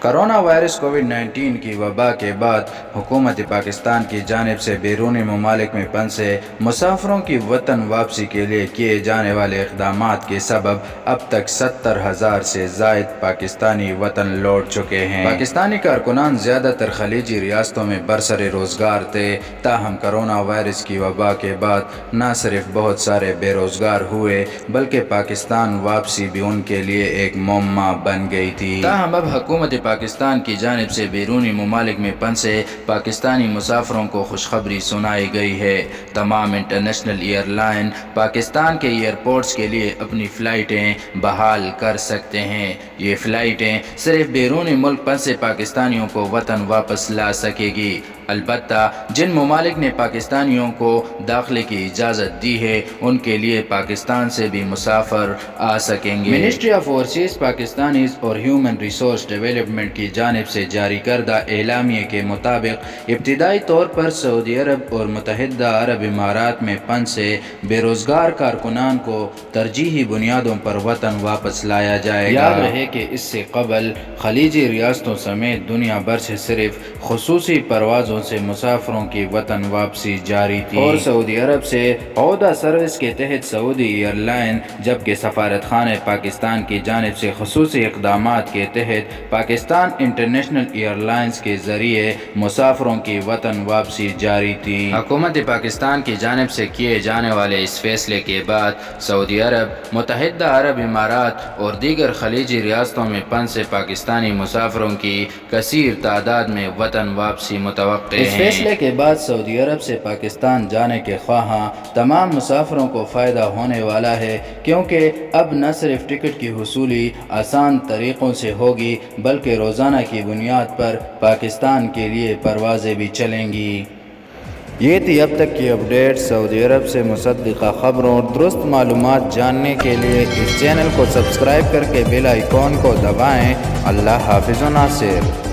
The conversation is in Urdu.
کرونا وائرس کووڈ-19 کی وبا کے بعد حکومت پاکستان کی جانب سے بیرونی ممالک میں پھنسے مسافروں کی وطن واپسی کے لیے کیے جانے والے اقدامات کے سبب اب تک 70,000 سے زائد پاکستانی وطن لوٹ چکے ہیں۔ پاکستانی کارکنان زیادہ تر خلیجی ریاستوں میں برسر روزگار تھے، تاہم کرونا وائرس کی وبا کے بعد نہ صرف بہت سارے بے روزگار ہوئے بلکہ پاکستان واپسی بھی ان کے لیے ایک معمہ بن گئی تھی۔ تاہم اب حکومت پاکستان کی جانب سے بیرونی ممالک میں پھنسے پاکستانی مسافروں کو خوشخبری سنائی گئی ہے۔ تمام انٹرنیشنل ایئر لائن پاکستان کے ایئرپورٹس کے لیے اپنی فلائٹیں بحال کر سکتے ہیں۔ یہ فلائٹیں صرف بیرونی ملک پھنسے پاکستانیوں کو وطن واپس لا سکے گی، البتہ جن ممالک نے پاکستانیوں کو داخلے کی اجازت دی ہے ان کے لیے پاکستان سے بھی مسافر آ سکیں گے۔ منسٹری آف اوورسیز پاکستانیز اور ہیومن ریسورس ڈیولپمنٹ کی جانب سے جاری کردہ اعلامیے کے مطابق ابتدائی طور پر سعودی عرب اور متحدہ عرب امارات میں پھنسے بے روزگار کارکنان کو ترجیحی بنیادوں پر وطن واپس لایا جائے گا۔ یاد رہے کہ اس سے قبل خلیجی ریاستوں سمیت دنیا بھر سے صرف خصوصی پروازوں سے مسافروں کی وطن واپسی جاری تھی، اور سعودی عرب سے عودہ سروس کے تحت سعودی ایئر لائن، جبکہ سفارت خانہ پاکستان کی جانب سے خصوصی اقدامات کے تحت پاکستان انٹرنیشنل ایئر لائنز کے ذریعے مسافروں کی وطن واپسی جاری تھی۔ حکومت پاکستان کی جانب سے کیے جانے والے اس فیصلے کے بعد سعودی عرب، متحدہ عرب امارات اور دیگر خلیجی ریاستوں میں پھنسے پاکستانی مسافروں کی کثیر تعداد میں وطن واپسی متوقع ہے۔ اس فیصلے کے بعد سعودی عرب سے پاکستان جانے کے خواہاں تمام مسافروں کو فائدہ ہونے والا ہے، کیونکہ اب نہ صرف ٹکٹ کی حصولی آسان طریقوں سے ہوگی بلکہ روزانہ کی بنیاد پر پاکستان کے لیے پروازیں بھی چلیں گی۔ یہ تھی اب تک کی اپڈیٹ۔ سعودی عرب سے مصدقہ خبروں اور درست معلومات جاننے کے لیے اس چینل کو سبسکرائب کر کے بیل آئیکن کو دبائیں۔ اللہ حافظ و ناصر۔